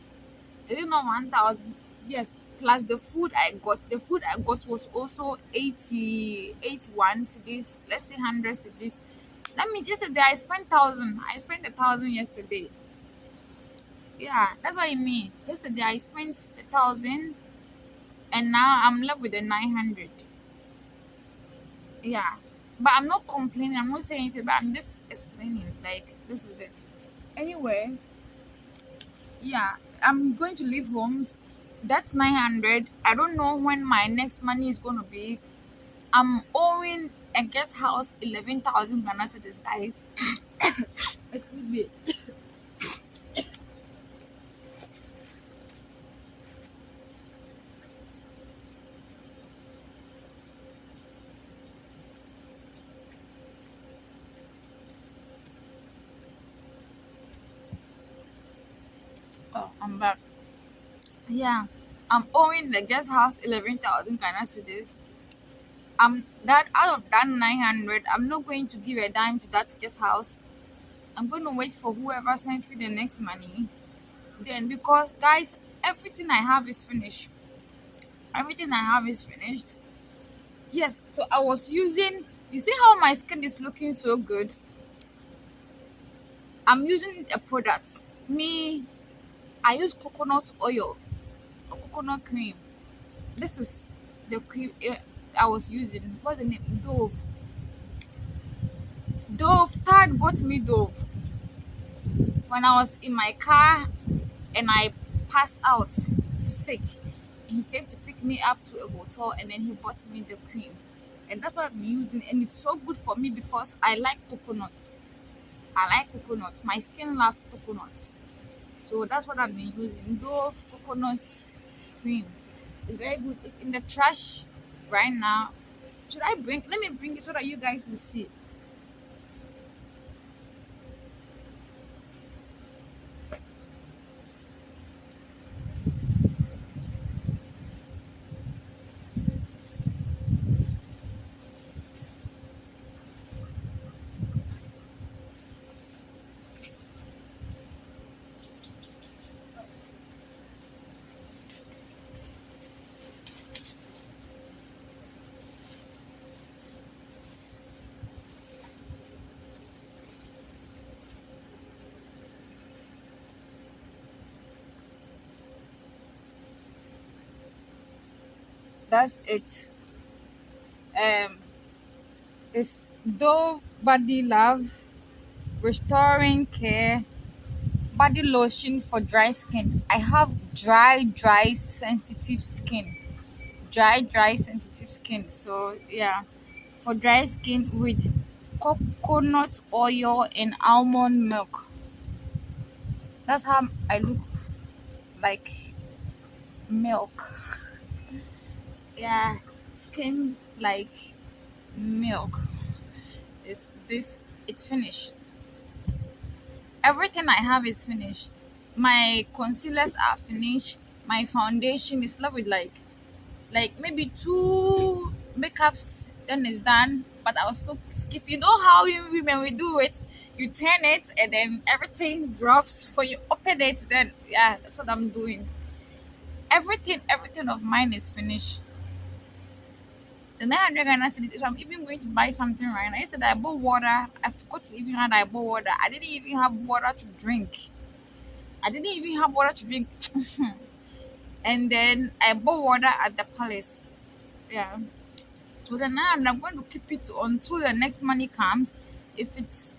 Is it not 1,000? Yes. Plus the food I got. The food I got was also 80, 81 cedis. Let's say 100 cedis. That means yesterday I spent 1,000. I spent 1,000 yesterday. Yeah, that's what it means. Yesterday I spent 1,000, and now I'm left with the 900. Yeah. But I'm not complaining. I'm not saying anything, but I'm just explaining. Like, this is it. Anyway, yeah, I'm going to leave homes. That's 900. I don't know when my next money is going to be. I'm owing a guest house 11,000 Ghana to this guy. Excuse me. Oh, I'm back. Yeah, I'm owing the guest house 11,000 Ghana cedis. That out of that 900, I'm not going to give a dime to that guest house. I'm going to wait for whoever sends me the next money. Then, because guys, everything I have is finished. Everything I have is finished. Yes, so I was using. You see how my skin is looking so good? I'm using a product. Me, I use coconut oil or coconut cream. This is the cream I was using. What's the name? Dove. Dove. Tad bought me Dove when I was in my car and I passed out sick. He came to pick me up to a hotel, and then he bought me the cream. And that's what I've been using, and it's so good for me because I like coconut. I like coconut. My skin loves coconut. So that's what I've been using. Dove coconut cream. It's very good. It's in the trash right now. Let me bring it so that you guys will see. That's it. Um It's Dove Body Love Restoring Care Body Lotion for dry skin. I have dry, sensitive skin. Dry, sensitive skin. So yeah, for dry skin with coconut oil and almond milk. That's how I look like milk. Yeah, skin like milk. Is this? It's finished. Everything I have is finished. My concealers are finished. My foundation is left with like maybe two makeups, then it's done. But I'll still skip. You know how you women we do it? You turn it and then everything drops. For you open it, then yeah, that's what I'm doing. Everything of mine is finished. The 900 Ghana cedis, if I'm even going to buy something right now, yesterday I bought water. I forgot to even add I bought water. I didn't even have water to drink. I didn't even have water to drink. And then I bought water at the palace. Yeah. So then now I'm going to keep it until the next money comes. If it's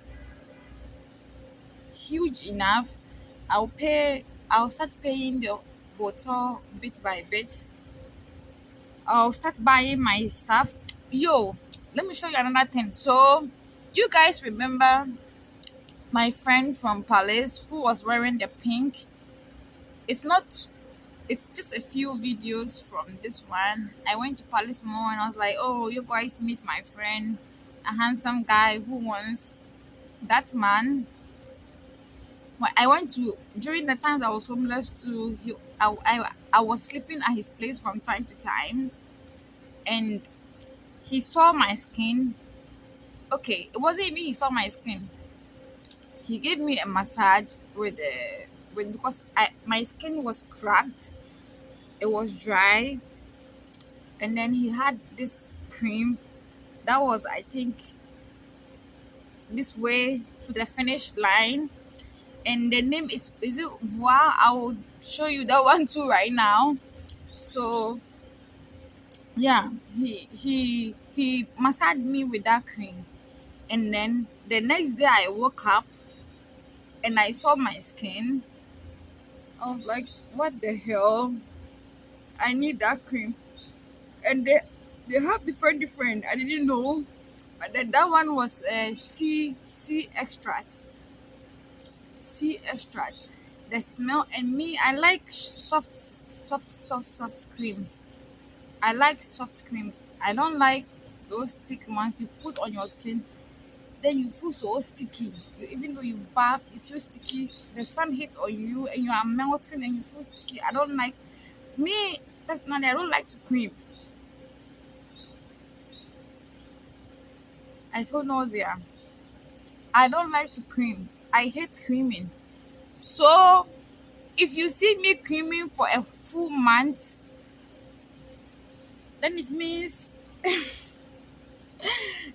huge enough, I'll start paying the hotel bit by bit. I'll start buying my stuff. Yo, let me show you another thing. So you guys remember my friend from Palace who was wearing the pink? It's not it's just a few videos from this one. I went to Palace Mall and I was like, oh, you guys meet my friend, a handsome guy who wants that man. Well, I went to during the times I was homeless too. I was sleeping at his place from time to time, and he saw my skin. Okay, it wasn't even he saw my skin. He gave me a massage with because my skin was cracked. It was dry, and then he had this cream that was, I think, this way to the finish line, and the name is it Voix? I will show you that one too right now. So yeah, he massaged me with that cream, and then the next day I woke up and I saw my skin. I was like, what the hell? I need that cream. And they have different. I didn't know. But then that one was sea extract. Sea extract. The smell, and me, I like soft creams. I like soft creams. I don't like those thick ones you put on your skin. Then you feel so sticky. Even though you bath, you feel sticky. The sun hits on you and you are melting and you feel sticky. I don't like me personally. I don't like to cream. I feel nausea. I don't like to cream. I hate creaming. So if you see me creaming for a full month, then it means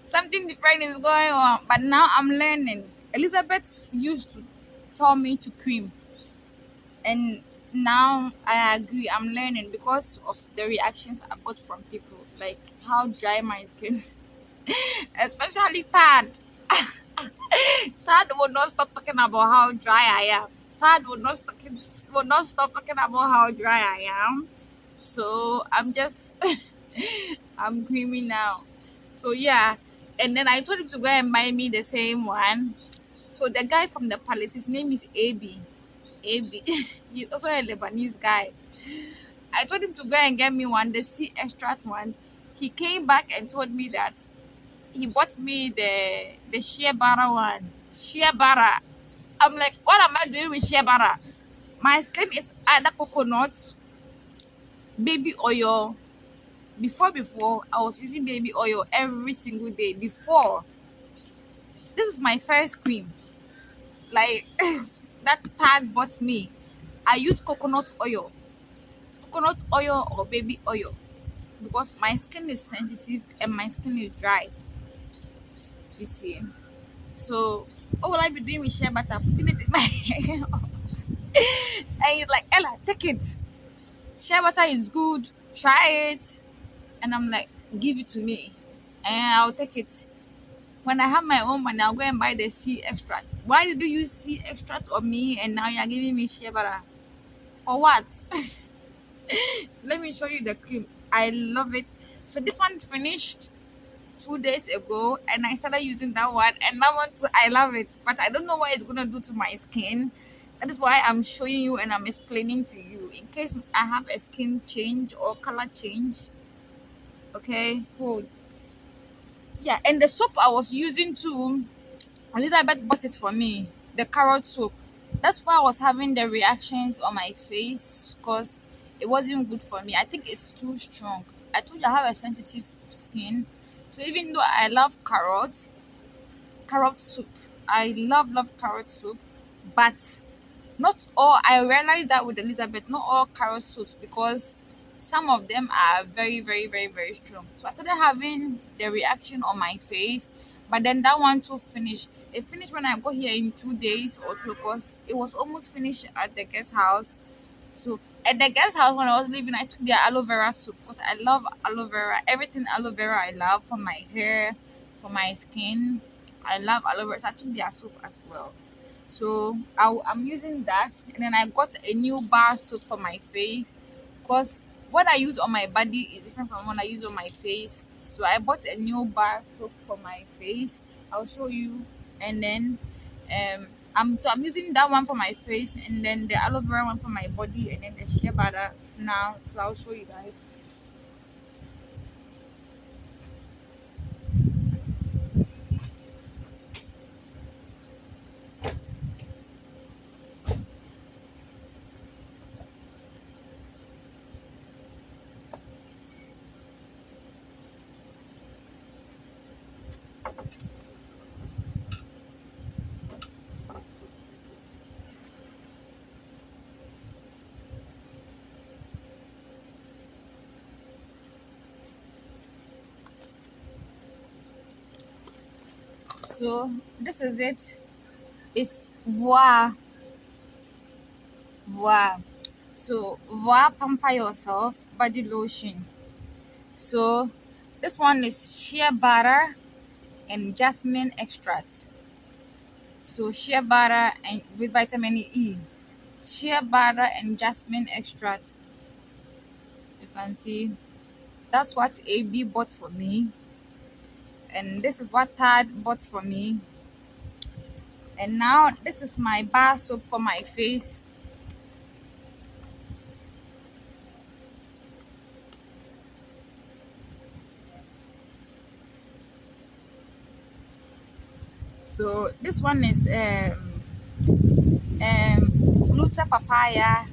something different is going on. But now I'm learning. Elizabeth used to tell me to cream, and now I agree. I'm learning because of the reactions I got from people, like how dry my skin, especially Tad. Tad would not stop talking about how dry I am. Tad would not stop talking about how dry I am. So I'm just I'm creamy now. So yeah. And then I told him to go and buy me the same one. So the guy from the palace, his name is AB. AB. He's also a Lebanese guy. I told him to go and get me one, the sea extract one. He came back and told me that he bought me the shea butter one. Shea butter. I'm like, what am I doing with shea butter? My skin is either coconut, baby oil. Before I was using baby oil every single day. Before, this is my first cream. Like that tag bought me. I use coconut oil or baby oil because my skin is sensitive and my skin is dry. You see. So what will I be doing with shea butter? Putting it in my hair. And he's like, Ella, take it. Shea butter is good. Try it. And I'm like, give it to me. And I'll take it. When I have my own money, I'll go and buy the sea extract. Why did you use sea extract on me and now you're giving me shea butter? For what? Let me show you the cream. I love it. So this one finished 2 days ago and I started using that one and that one too, I love it. But I don't know what it's gonna do to my skin. That is why I'm showing you and I'm explaining to you in case I have a skin change or color change. Okay. Hold. Yeah, and the soap I was using too, Elizabeth bought it for me, the carrot soap. That's why I was having the reactions on my face because it wasn't good for me. I think it's too strong. I told you I have a sensitive skin. So even though I love carrot soup, I love carrot soup, but not all. I realized that with Elizabeth, not all carrot soups because some of them are very strong. So I started having the reaction on my face, but then that one too finished. It finished when I got here in 2 days or so because it was almost finished at the guest house. So at the guest house when I was leaving, I took their aloe vera soup because I love aloe vera. Everything aloe vera I love for my hair, for my skin. I love aloe vera. So I took their soup as well. So I'm using that, and then I got a new bar soap for my face, because what I use on my body is different from what I use on my face. So I bought a new bar soap for my face. I'll show you, and then I'm using that one for my face, and then the aloe vera one for my body, and then the shea butter now. So I'll show you guys. So this is it. It's Voa. So Voa Pamper Yourself body lotion. So this one is shea butter and jasmine extract. So shea butter and with vitamin E. Shea butter and jasmine extract. You can see that's what AB bought for me. And this is what Tad bought for me. And now this is my bar soap for my face. So this one is gluta papaya.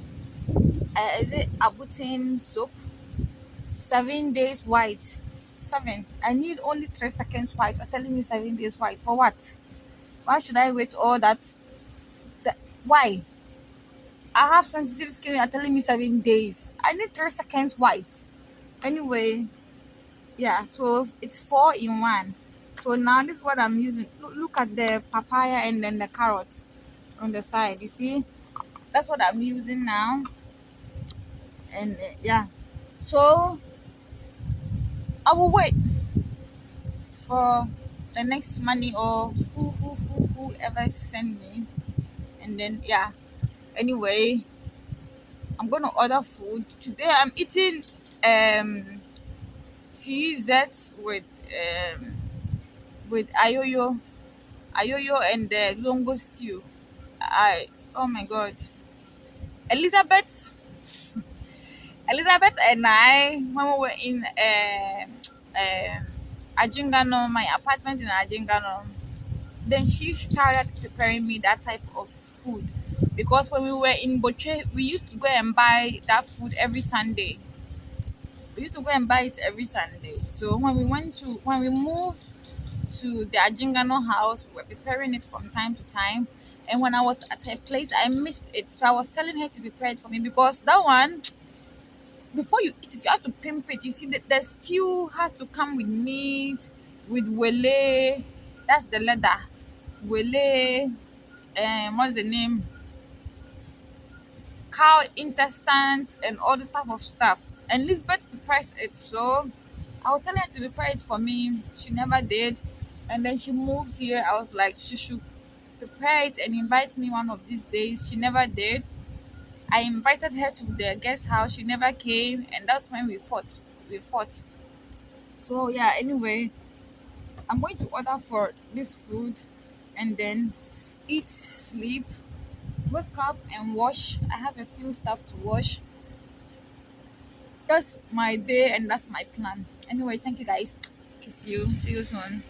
Is it Abutin soap? 7 days white. Seven. I need only 3 seconds white. You're telling me 7 days white for what? Why should I wait all that? Why? I have sensitive skin. You're telling me 7 days. I need 3 seconds white. Anyway, yeah. So it's 4 in 1. So now this is what I'm using. Look at the papaya and then the carrot on the side. You see, that's what I'm using now. And yeah. So I will wait for the next money or whoever send me, and then yeah. Anyway, I'm gonna order food today. I'm eating TZ with ayoyo and zongo stew. I Oh my god, Elizabeth Elizabeth and I, when we were in Ajingano, my apartment in Ajingano, then she started preparing me that type of food, because when we were in Boche, we used to go and buy that food every Sunday. We used to go and buy it every Sunday. So when we moved to the Ajingano house, we were preparing it from time to time. And when I was at her place, I missed it. So I was telling her to prepare it for me, because that one, before you eat it, you have to pimp it. You see that the stew has to come with meat, with wele. That's the leather. Wele, what's the name? Cow intestines and all this type of stuff. And Lisbeth prepares it, so I was telling her to prepare it for me. She never did. And then she moved here. I was like, she should prepare it and invite me one of these days. She never did. I invited her to the guest house. She never came, and that's when we fought. We fought. So yeah. Anyway, I'm going to order for this food, and then eat, sleep, wake up, and wash. I have a few stuff to wash. That's my day, and that's my plan. Anyway, thank you guys. Kiss you. See you soon.